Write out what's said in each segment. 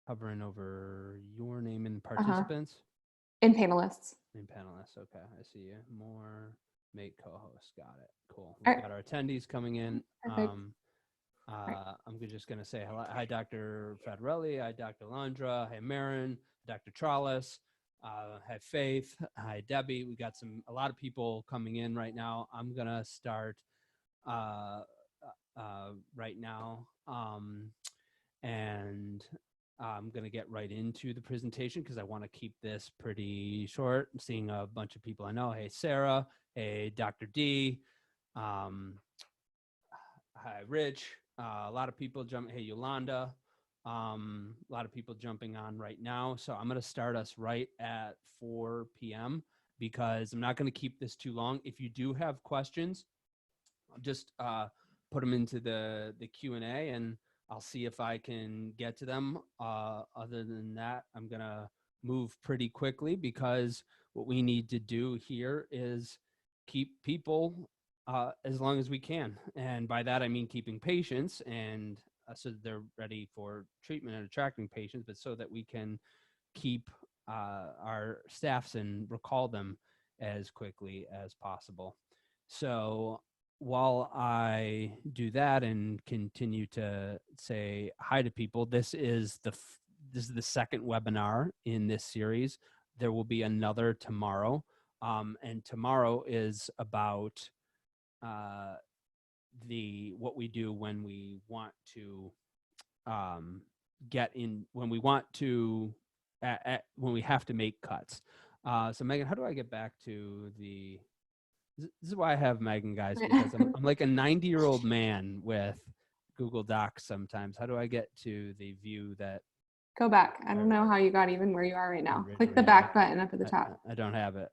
hovering over your name and Uh-huh. participants. And panelists. And panelists. Okay, I see you. More make co-hosts. Got it. Cool. All We've right. got our attendees coming in. Perfect. All right. I'm just going to say hello. Hi, Dr. Federelli. Hi, Dr. Landra. Hi, Marin. Dr. Trollis. Hi, Faith. Hi, Debbie. We got a lot of people coming in right now. I'm going to start right now. And I'm going to get right into the presentation because I want to keep this pretty short. I'm seeing a bunch of people I know. Hey, Sarah. Hey, Dr. D. Hi, Rich. A lot of people jumping. Hey, Yolanda. A lot of people jumping on right now. So I'm going to start us right at 4 p.m. because I'm not going to keep this too long. If you do have questions, just put them into the Q&A and I'll see if I can get to them. Other than that, I'm going to move pretty quickly because what we need to do here is keep people as long as we can. And by that, I mean keeping patients and so that they're ready for treatment and attracting patients, but so that we can keep our staffs and recall them as quickly as possible. So while I do that and continue to say hi to people, this is the second webinar in this series. There will be another tomorrow, and tomorrow is about what we do when we want to when we have to make cuts. So Megan, how do I get back to the? This is why I have Megan, guys, because I'm like a 90-year-old man with Google Docs sometimes. How do I get to the view that? Go back. I don't know how you got even where you are right now. Click the Originally, back button up at the top. I don't have it.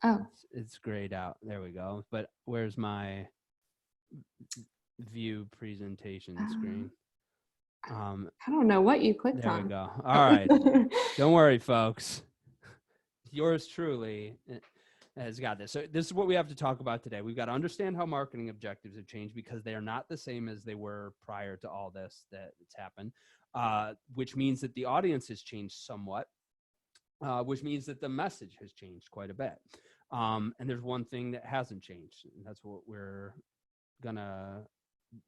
Oh, It's grayed out. There we go. But where's my view presentation screen? I don't know what you clicked There on. we go. All right. Don't worry, folks. Yours truly has got this. So this is what we have to talk about today. We've got to understand how marketing objectives have changed because they are not the same as they were prior to all this that's happened, which means that the audience has changed somewhat, which means that the message has changed quite a bit. And there's one thing that hasn't changed, and that's what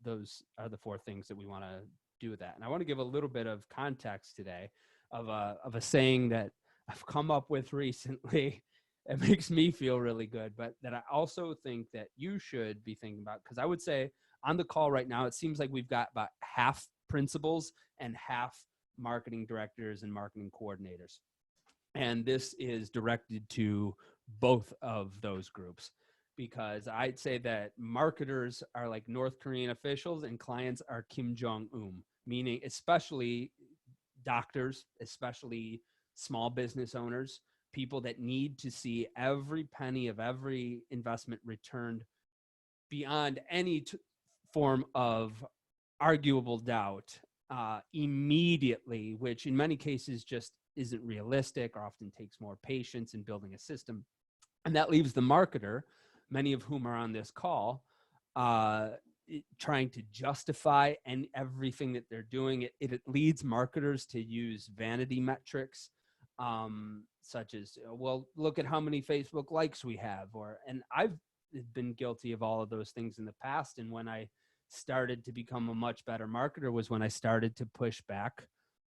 those are the four things that we want to do with that. And I want to give a little bit of context today of a saying that I've come up with recently. It makes me feel really good, but that I also think that you should be thinking about, because I would say on the call right now, it seems like we've got about half principals and half marketing directors and marketing coordinators. And this is directed to both of those groups, because I'd say that marketers are like North Korean officials and clients are Kim Jong-un, meaning especially doctors, especially small business owners, people that need to see every penny of every investment returned beyond any form of arguable doubt immediately, which in many cases just isn't realistic or often takes more patience in building a system. And that leaves the marketer, many of whom are on this call, trying to justify everything that they're doing. It leads marketers to use vanity metrics, such as, well, look at how many Facebook likes we have, and I've been guilty of all of those things in the past. And when I started to become a much better marketer was when I started to push back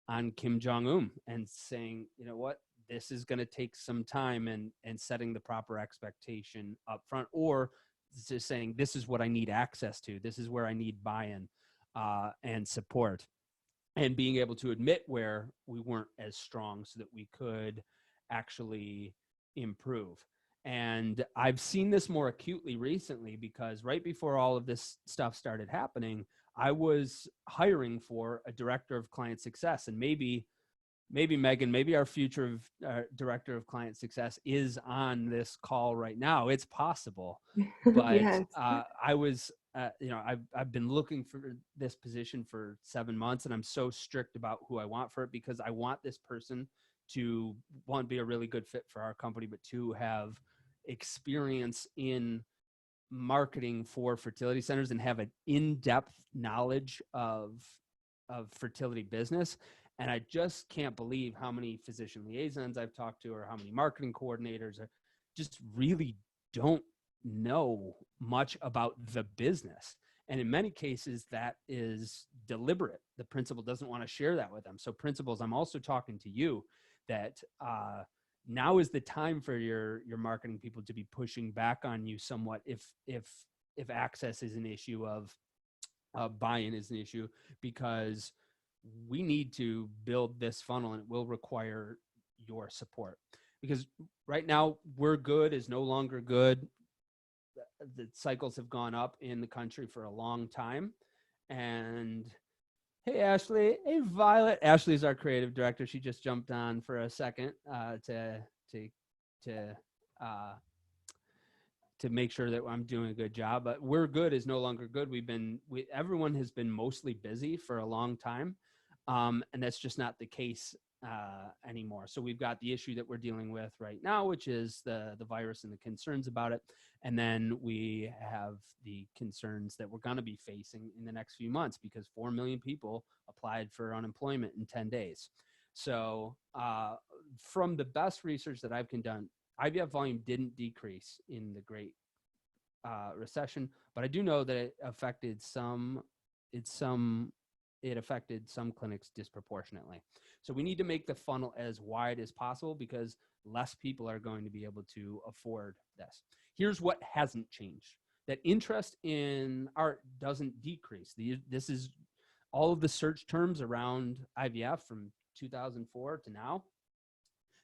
on Kim Jong-un and saying, you know what, this is going to take some time, and setting the proper expectation up front, or just saying, this is what I need access to. This is where I need buy-in and support, and being able to admit where we weren't as strong so that we could actually improve. And I've seen this more acutely recently because right before all of this stuff started happening, I was hiring for a director of client success. And maybe Megan, maybe our future director of client success is on this call right now. It's possible, but yes. I was, I've been looking for this position for 7 months, and I'm so strict about who I want for it because I want this person to, one, be a really good fit for our company, but two, have experience in marketing for fertility centers and have an in-depth knowledge of fertility business. And I just can't believe how many physician liaisons I've talked to or how many marketing coordinators just really don't know much about the business. And in many cases, that is deliberate. The principal doesn't want to share that with them. So principals, I'm also talking to you that now is the time for your marketing people to be pushing back on you somewhat if access is an issue, of buy-in is an issue, because we need to build this funnel and it will require your support. Because right now, we're good is no longer good. The cycles have gone up in the country for a long time. And hey, Ashley. Hey, Violet. Ashley's our creative director. She just jumped on for a second to make sure that I'm doing a good job. But we're good is no longer good. Everyone has been mostly busy for a long time. And that's just not the case anymore. So we've got the issue that we're dealing with right now, which is the virus and the concerns about it. And then we have the concerns that we're going to be facing in the next few months, because 4 million people applied for unemployment in 10 days. So from the best research that I've done, IVF volume didn't decrease in the Great Recession, but I do know that it affected some clinics disproportionately. So we need to make the funnel as wide as possible, because less people are going to be able to afford this. Here's what hasn't changed. That interest in art doesn't decrease. This is all of the search terms around IVF from 2004 to now.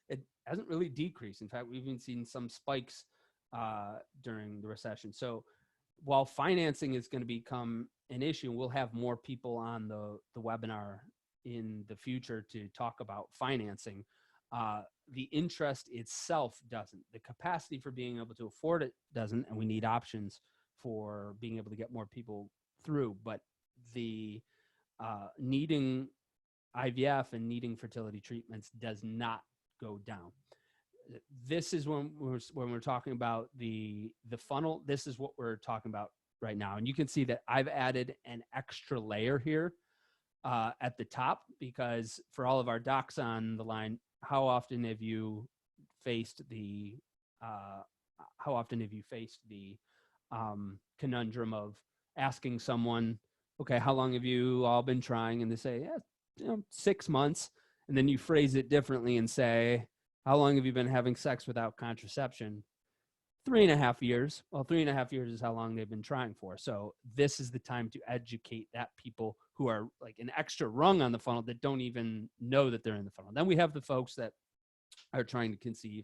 It hasn't really decreased. In fact, we've even seen some spikes during the recession. So while financing is going to become an issue, we'll have more people on the webinar in the future to talk about financing. The interest itself doesn't. The capacity for being able to afford it doesn't, and we need options for being able to get more people through. But the needing IVF and needing fertility treatments does not go down. This is when we're talking about the funnel. This is what we're talking about right now. And you can see that I've added an extra layer here at the top, because for all of our docs on the line, how often have you faced the conundrum of asking someone, okay, how long have you all been trying? And they say, yeah, 6 months. And then you phrase it differently and say, how long have you been having sex without contraception? 3.5 years. Well, 3.5 years is how long they've been trying for. So this is the time to educate that people who are like an extra rung on the funnel that don't even know that they're in the funnel. Then we have the folks that are trying to conceive,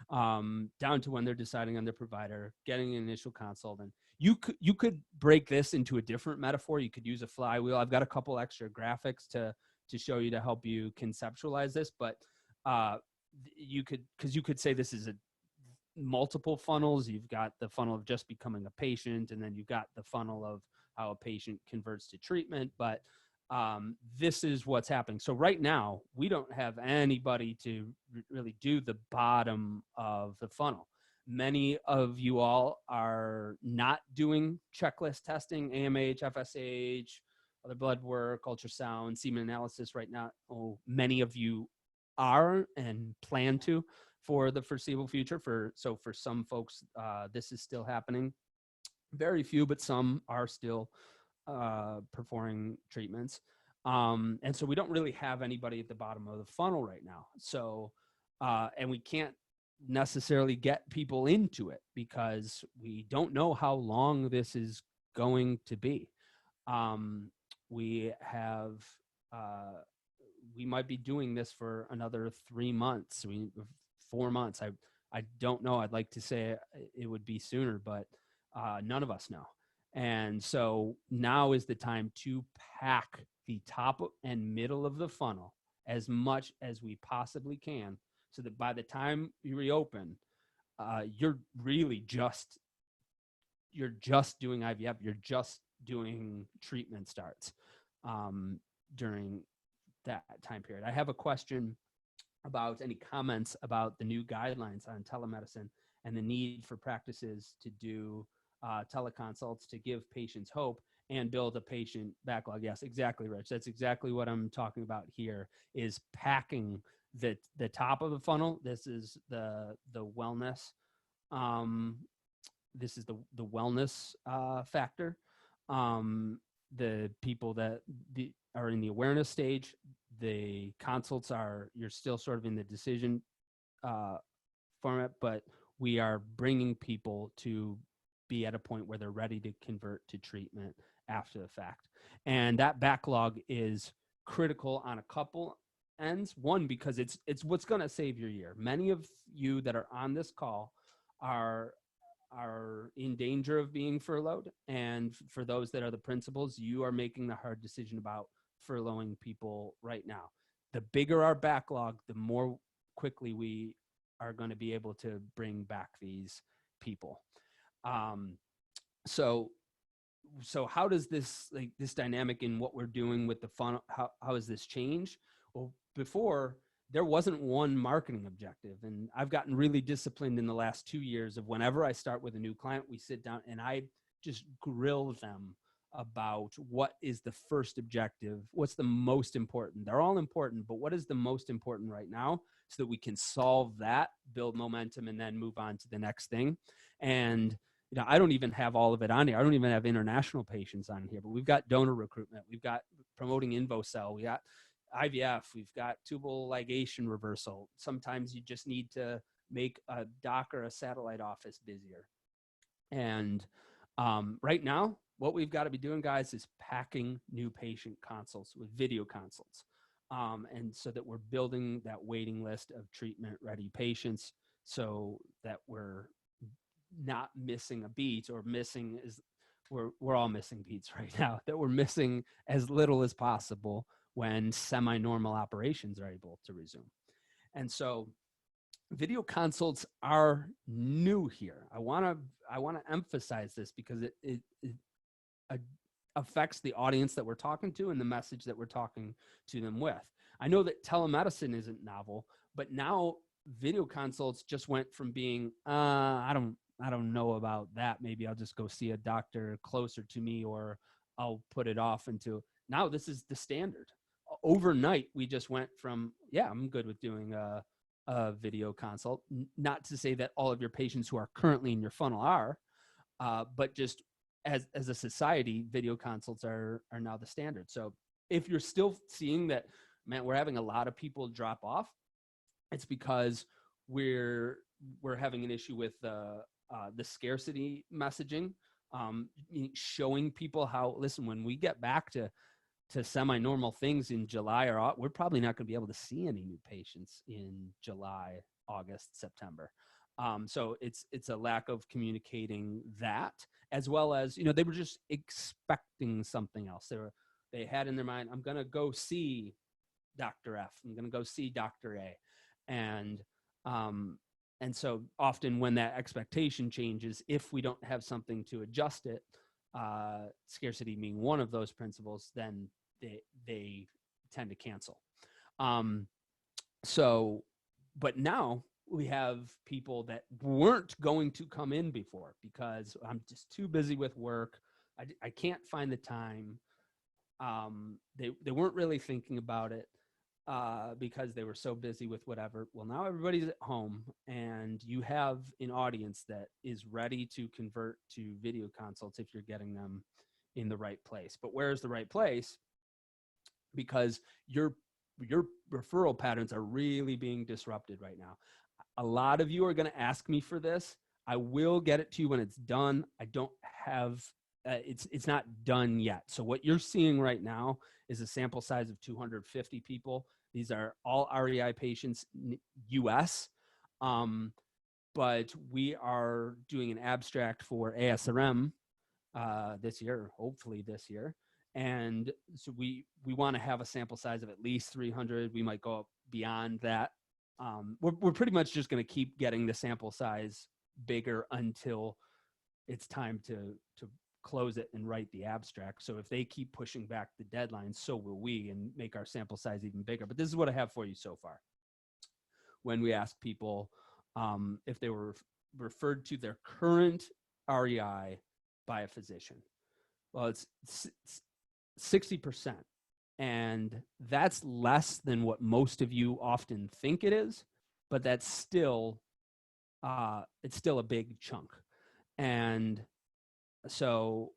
down to when they're deciding on their provider, getting an initial consult. And you could break this into a different metaphor. You could use a flywheel. I've got a couple extra graphics to show you to help you conceptualize this, but you could say this is multiple funnels. You've got the funnel of just becoming a patient, and then you've got the funnel of how a patient converts to treatment. But this is what's happening. So right now, we don't have anybody to really do the bottom of the funnel. Many of you all are not doing checklist testing, AMH, FSH, other blood work, ultrasound, semen analysis right now. Many of you are and plan to for the foreseeable future. So for some folks, this is still happening. Very few, but some are still performing treatments. And so we don't really have anybody at the bottom of the funnel right now. So, and we can't necessarily get people into it because we don't know how long this is going to be. We might be doing this for another 3 months, 4 months. I don't know. I'd like to say it would be sooner, but none of us know. And so now is the time to pack the top and middle of the funnel as much as we possibly can, so that by the time you reopen, you're just doing IVF. You're just doing treatment starts during that time period. I have a question about any comments about the new guidelines on telemedicine and the need for practices to do teleconsults to give patients hope. and build a patient backlog. Yes, exactly, Rich. That's exactly what I'm talking about here, is packing the top of the funnel. This is the wellness. This is the wellness factor. The people that are in the awareness stage, the consults are, you're still sort of in the decision format, but we are bringing people to be at a point where they're ready to convert to treatment after the fact. And that backlog is critical on a couple ends. One, because it's what's going to save your year. Many of you that are on this call are in danger of being furloughed. And for those that are the principals, you are making the hard decision about furloughing people right now. The bigger our backlog, the more quickly we are going to be able to bring back these people. So how does this, like, this dynamic in what we're doing with the funnel, how has this changed? Well, before, there wasn't one marketing objective. And I've gotten really disciplined in the last 2 years of, whenever I start with a new client, we sit down and I just grill them about what is the first objective, what's the most important. They're all important, but what is the most important right now, so that we can solve that, build momentum, and then move on to the next thing. And I don't even have all of it on here. I don't even have international patients on here, but we've got donor recruitment. We've got promoting InvoCell. We got IVF. We've got tubal ligation reversal. Sometimes you just need to make a doc or a satellite office busier. And right now, what we've got to be doing, guys, is packing new patient consults with video consults. And so that we're building that waiting list of treatment-ready patients, so that we're not missing a beat, or missing is, we're all missing beats right now, that we're missing as little as possible when semi-normal operations are able to resume. And so video consults are new here. I want to emphasize this, because it affects the audience that we're talking to and the message that we're talking to them with. I know that telemedicine isn't novel, but now video consults just went from being, I don't know about that. Maybe I'll just go see a doctor closer to me, or I'll put it off, into, now this is the standard. Overnight, we just went from, yeah, I'm good with doing a video consult. Not to say that all of your patients who are currently in your funnel are, but just as a society, video consults are now the standard. So if you're still seeing that, man, we're having a lot of people drop off, it's because we're having an issue with the scarcity messaging, showing people how, listen, when we get back to semi-normal things in July, or we're probably not going to be able to see any new patients in July, August, September. So it's a lack of communicating that, as well as, they were just expecting something else. They had in their mind, I'm going to go see Dr. F. I'm going to go see Dr. A. And so often when that expectation changes, if we don't have something to adjust it, scarcity being one of those principles, then they tend to cancel. But now we have people that weren't going to come in before, because I'm just too busy with work. I can't find the time. They weren't really thinking about it, because they were so busy with whatever. Well, now everybody's at home, and you have an audience that is ready to convert to video consults if you're getting them in the right place. But where's the right place? Because your referral patterns are really being disrupted right now. A lot of you are going to ask me for this. I will get it to you when it's done. I don't have, it's not done yet. So what you're seeing right now is a sample size of 250 people. These are all REI patients, US. But we are doing an abstract for ASRM this year, hopefully this year. And so we want to have a sample size of at least 300. We might go up beyond that. We're pretty much just going to keep getting the sample size bigger until it's time to close it and write the abstract. So if they keep pushing back the deadline, so will we, and make our sample size even bigger. But this is what I have for you so far. When we ask people if they were referred to their current REI by a physician, Well, it's 60%. And that's less than what most of you often think it is, but that's still, it's still a big chunk. And so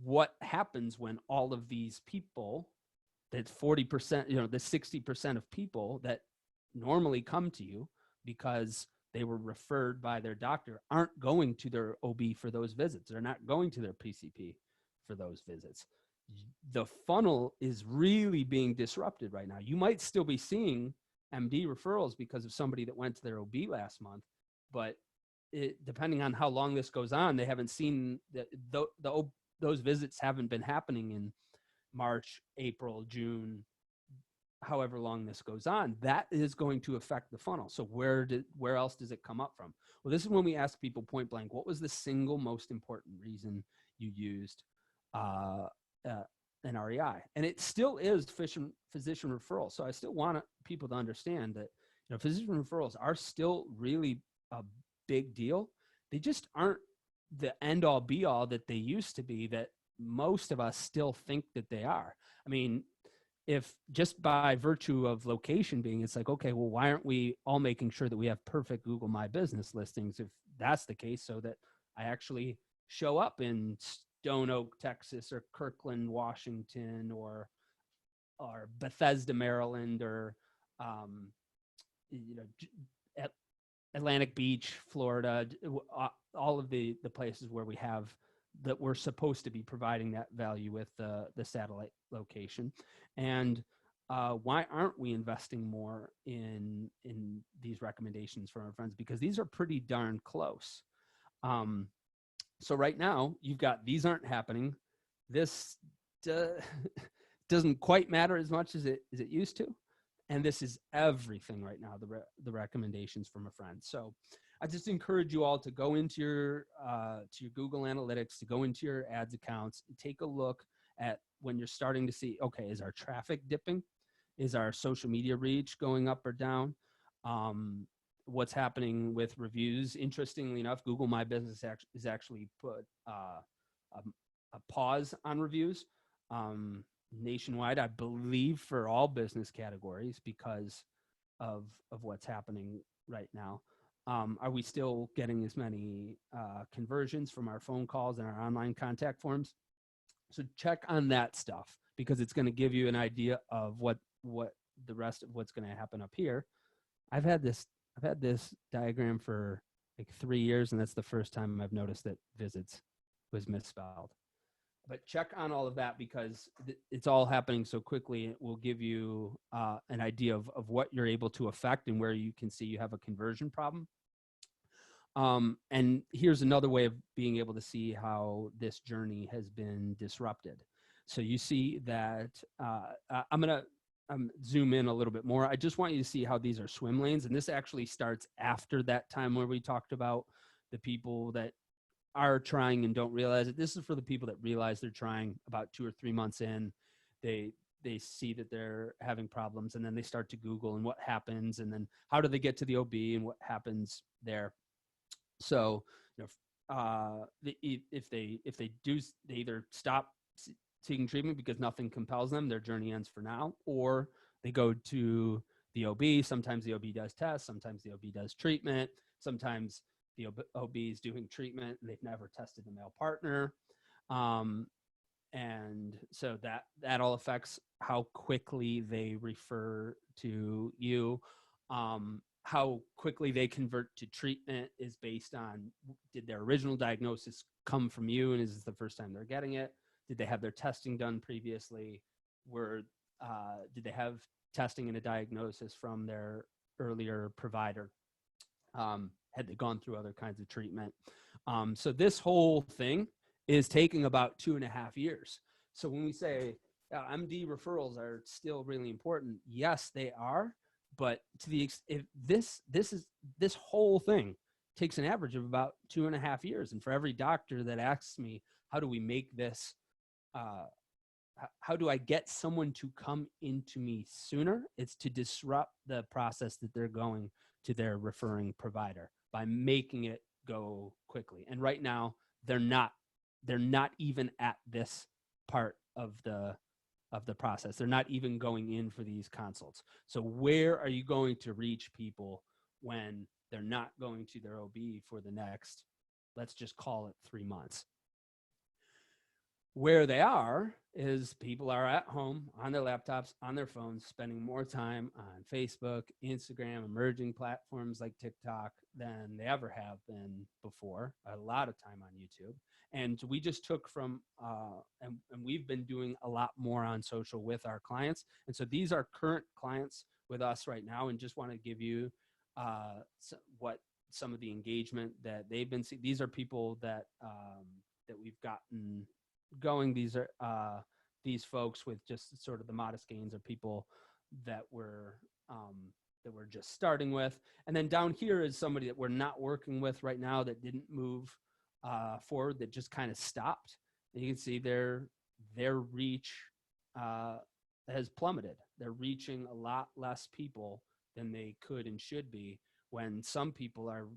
what happens when all of these people, that 40%, the 60% of people that normally come to you because they were referred by their doctor aren't going to their OB for those visits. They're not going to their PCP for those visits. The funnel is really being disrupted right now. You might still be seeing MD referrals because of somebody that went to their OB last month, but depending on how long this goes on, they haven't seen those visits haven't been happening in March, April, June, however long this goes on. That is going to affect the funnel. So where else does it come up from? Well, this is when we ask people point blank, what was the single most important reason you used an REI? And it still is physician referral. So I still want people to understand that physician referrals are still really a big deal. They just aren't the end all be all that they used to be, that most of us still think that they are. I mean, if just by virtue of location being, it's like, okay, well, why aren't we all making sure that we have perfect Google My Business listings if that's the case, so that I actually show up in Stone Oak, Texas, or Kirkland, Washington, or Bethesda, Maryland, or Atlantic Beach, Florida, all of the places where we have that we're supposed to be providing that value with the satellite location. And why aren't we investing more in these recommendations from our friends? Because these are pretty darn close. So right now you've got, these aren't happening. This doesn't quite matter as much as it used to. And this is everything right now, the recommendations from a friend. So I just encourage you all to go into your Google Analytics, to go into your ads accounts, and take a look at when you're starting to see, okay, is our traffic dipping? Is our social media reach going up or down? What's happening with reviews? Interestingly enough, Google My Business is actually put a pause on reviews nationwide, I believe, for all business categories because of what's happening right now. Are we still getting as many conversions from our phone calls and our online contact forms? So check on that stuff, because it's going to give you an idea of what the rest of what's going to happen up here. I've had this diagram for like 3 years, and that's the first time I've noticed that visits was misspelled. But check on all of that, because it's all happening so quickly. It will give you an idea of what you're able to affect and where you can see you have a conversion problem. And here's another way of being able to see how this journey has been disrupted. So you see that I'm going to zoom in a little bit more. I just want you to see how these are swim lanes. And this actually starts after that time where we talked about the people that are trying and don't realize it. This is for the people that realize they're trying about 2 or 3 months in. They see that they're having problems, and then they start to Google and what happens, and then how do they get to the OB and what happens there. So, if they either stop seeking treatment because nothing compels them, their journey ends for now, or they go to the OB. Sometimes the OB does tests, sometimes the OB does treatment, sometimes the OB is doing treatment and they've never tested the male partner. And so that all affects how quickly they refer to you. How quickly they convert to treatment is based on, did their original diagnosis come from you, and is this the first time they're getting it? Did they have their testing done previously? Did they have testing and a diagnosis from their earlier provider? Had they gone through other kinds of treatment? So this whole thing is taking about 2.5 years. So when we say MD referrals are still really important, yes, they are. But to the if this whole thing takes an average of about 2.5 years, and for every doctor that asks me, how do we make this? How do I get someone to come into me sooner? It's to disrupt the process that they're going to their referring provider by making it go quickly. And right now, they're not they're not even at this part of the process. They're not even going in for these consults. So where are you going to reach people when they're not going to their OB for the next, let's just call it 3 months? Where they are is people are at home on their laptops, on their phones, spending more time on Facebook, Instagram, emerging platforms like TikTok than they ever have been before. A lot of time on YouTube. And we just took from, and we've been doing a lot more on social with our clients. And so these are current clients with us right now, and just want to give you what some of the engagement that they've been seeing. These are people that that we've gotten going. These are these folks with just sort of the modest gains are people that we're just starting with. And then down here is somebody that we're not working with right now that didn't move forward, that just kind of stopped. And you can see their reach has plummeted. They're reaching a lot less people than they could and should be, when some people are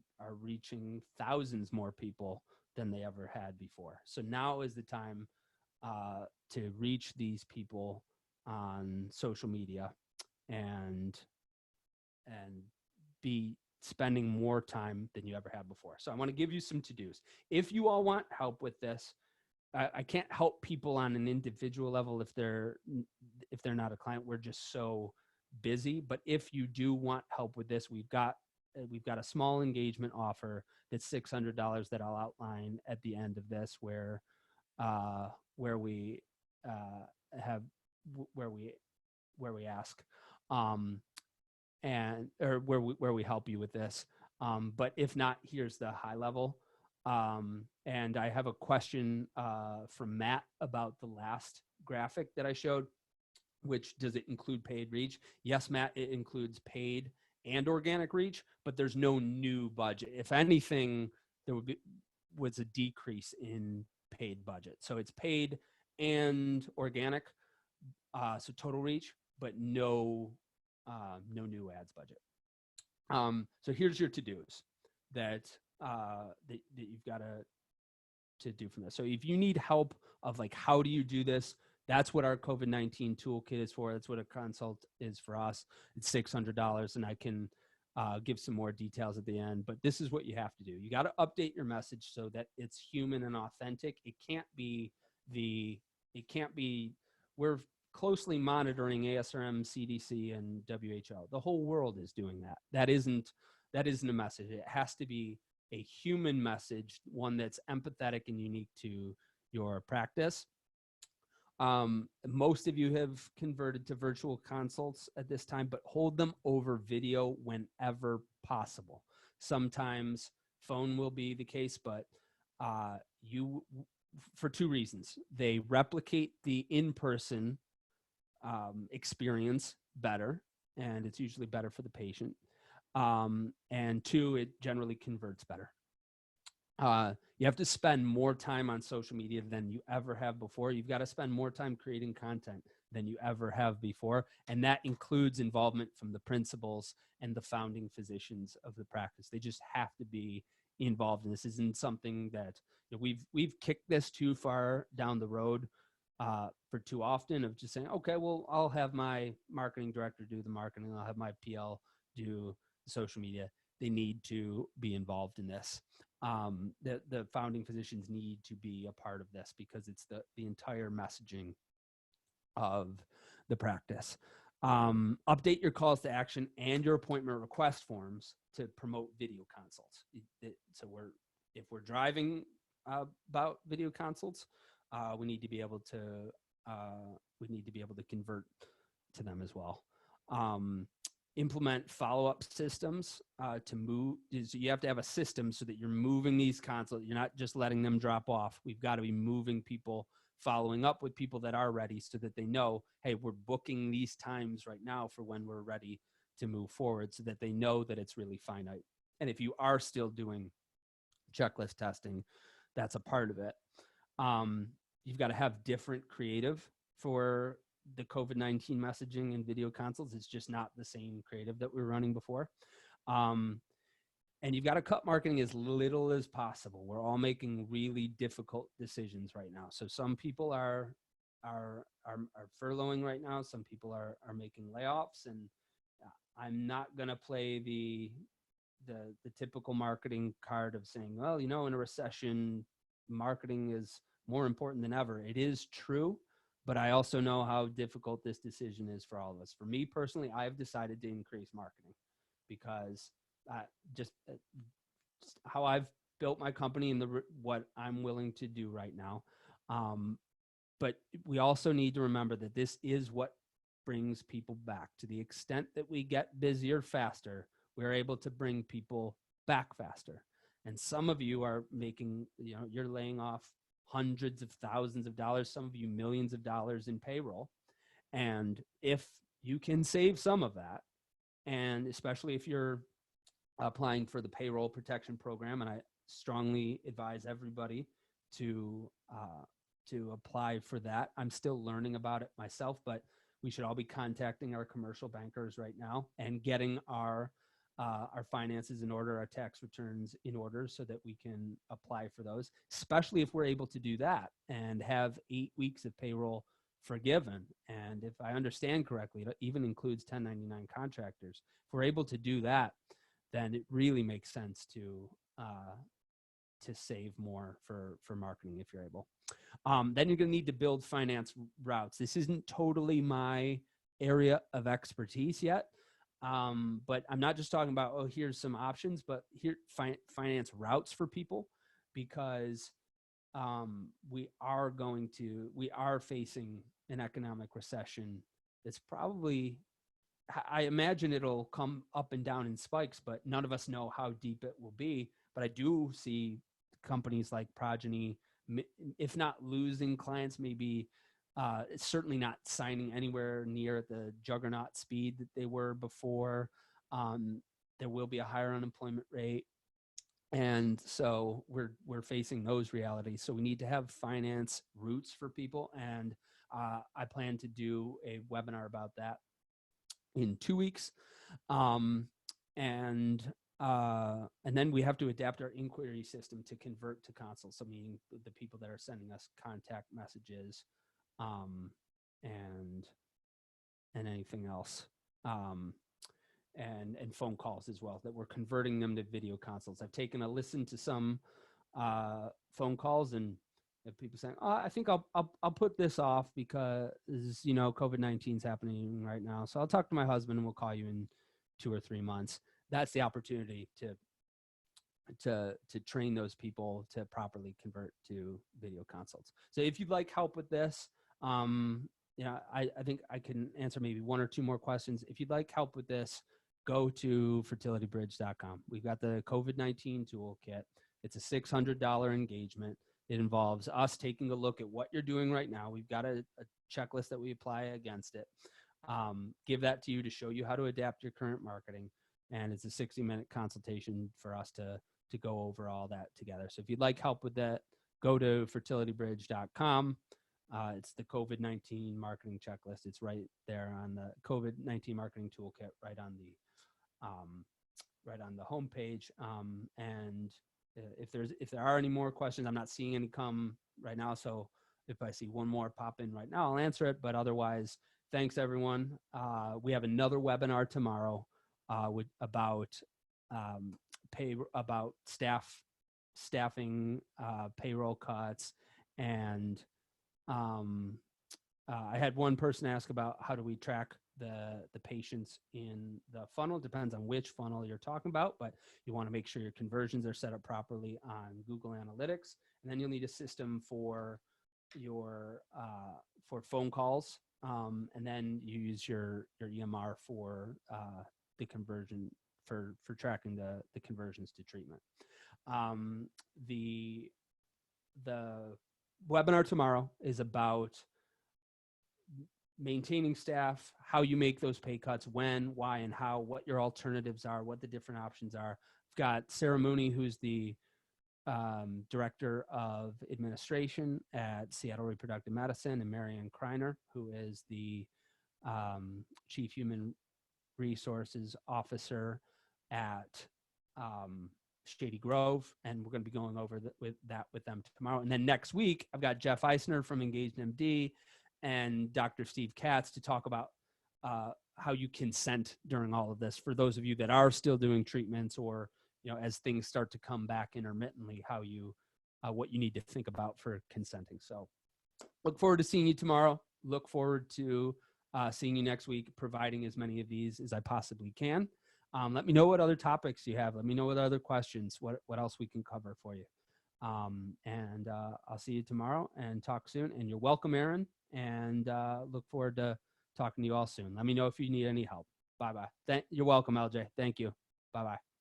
reaching thousands more people than they ever had before. So now is the time to reach these people on social media and be spending more time than you ever have before. So I want to give you some to-dos. If you all want help with this, I can't help people on an individual level if they're not a client. We're just so busy. But if you do want help with this, we've got a small engagement offer that's $600 that I'll outline at the end of this, where we ask where we help you with this. But if not, here's the high level. And I have a question from Matt about the last graphic that I showed, which does it include paid reach? Yes, Matt, it includes paid and organic reach, but there's no new budget. If anything, there was a decrease in paid budget. So it's paid and organic, so total reach, but no new ads budget. So here's your to-dos that you've got to do from this. So if you need help of like, how do you do this? That's what our COVID-19 toolkit is for. That's what a consult is for us. It's $600, and I can give some more details at the end. But this is what you have to do. You got to update your message so that it's human and authentic. It can't be we're closely monitoring ASRM, CDC, and WHO. The whole world is doing that. That isn't a message. It has to be a human message, one that's empathetic and unique to your practice. Most of you have converted to virtual consults at this time, but hold them over video whenever possible. Sometimes phone will be the case, but for two reasons. They replicate the in-person experience better, and it's usually better for the patient. And two, it generally converts better. You have to spend more time on social media than you ever have before. You've got to spend more time creating content than you ever have before. And that includes involvement from the principals and the founding physicians of the practice. They just have to be involved. And this isn't something that we've kicked this too far down the road for too often, of just saying, okay, well, I'll have my marketing director do the marketing. I'll have my PL do the social media. They need to be involved in this. The founding physicians need to be a part of this, because it's the entire messaging of the practice. Update your calls to action and your appointment request forms to promote video consults. So if we're driving about video consults, we need to be able to convert to them as well. Implement follow-up systems to move. So you have to have a system so that you're moving these consults. You're not just letting them drop off. We've got to be moving people, following up with people that are ready, so that they know, hey, we're booking these times right now for when we're ready to move forward, so that they know that it's really finite. And if you are still doing checklist testing, that's a part of it. You've got to have different creative for the COVID-19 messaging and video consults. It's just not the same creative that we were running before. And you've got to cut marketing as little as possible. We're all making really difficult decisions right now. So some people are furloughing right now. Some people are making layoffs, and I'm not going to play the typical marketing card of saying, well, in a recession, marketing is more important than ever. It is true, but I also know how difficult this decision is for all of us. For me personally, I've decided to increase marketing because just how I've built my company and what I'm willing to do right now. But we also need to remember that this is what brings people back. To the extent that we get busier faster, we're able to bring people back faster. And some of you are making, you're laying off hundreds of thousands of dollars, some of you millions of dollars in payroll. And if you can save some of that, and especially if you're applying for the payroll protection program, and I strongly advise everybody to apply for that. I'm still learning about it myself, but we should all be contacting our commercial bankers right now and getting our finances in order, our tax returns in order, so that we can apply for those, especially if we're able to do that and have 8 weeks of payroll forgiven. And if I understand correctly, it even includes 1099 contractors. If we're able to do that, then it really makes sense to save more for marketing if you're able. Then you're going to need to build finance routes. This isn't totally my area of expertise yet, but I'm not just talking about, oh, here's some options, but here finance routes for people, because we are facing an economic recession that's probably, I imagine it'll come up and down in spikes, but none of us know how deep it will be. But I do see companies like Progeny, if not losing clients, maybe it's certainly not signing anywhere near the juggernaut speed that they were before. There will be a higher unemployment rate. And so we're facing those realities. So we need to have finance routes for people. And I plan to do a webinar about that in 2 weeks. And then we have to adapt our inquiry system to convert to consults. So meaning the people that are sending us contact messages, and anything else, and phone calls as well, that we're converting them to video consults. I've taken a listen to some phone calls, and people saying, "Oh, I think I'll put this off because COVID-19 is happening right now. So I'll talk to my husband and we'll call you in 2 or 3 months." That's the opportunity to train those people to properly convert to video consults. So if you'd like help with this, I think I can answer maybe 1 or 2 more questions. If you'd like help with this, go to fertilitybridge.com. We've got the COVID-19 toolkit. It's a $600 engagement. It involves us taking a look at what you're doing right now. We've got a checklist that we apply against it. Give that to you to show you how to adapt your current marketing. And it's a 60-minute consultation for us to go over all that together. So if you'd like help with that, go to fertilitybridge.com. It's the COVID-19 marketing checklist. It's right there on the COVID-19 marketing toolkit, right on the homepage. And if there are any more questions, I'm not seeing any come right now. So if I see one more pop in right now, I'll answer it. But otherwise, thanks everyone. We have another webinar tomorrow about staffing, payroll cuts, and I had one person ask about how do we track the patients in the funnel. Depends on which funnel you're talking about, but you want to make sure your conversions are set up properly on Google Analytics, and then you'll need a system for your for phone calls, and then you use your EMR for the conversion for tracking the conversions to treatment. The webinar tomorrow is about maintaining staff, how you make those pay cuts, when, why, and how, what your alternatives are, what the different options are. I've got Sarah Mooney, who's the Director of Administration at Seattle Reproductive Medicine, and Marianne Kreiner, who is the Chief Human Resources Officer at Shady Grove, and we're going to be going over with them tomorrow. And then next week, I've got Jeff Eisner from Engaged MD and Dr. Steve Katz to talk about how you consent during all of this. For those of you that are still doing treatments, or as things start to come back intermittently, how you what you need to think about for consenting. So, look forward to seeing you tomorrow. Look forward to seeing you next week, providing as many of these as I possibly can. Let me know what other topics you have. Let me know what other questions, what else we can cover for you. And I'll see you tomorrow and talk soon. And you're welcome, Aaron. And look forward to talking to you all soon. Let me know if you need any help. Bye-bye. You're welcome, LJ. Thank you. Bye-bye.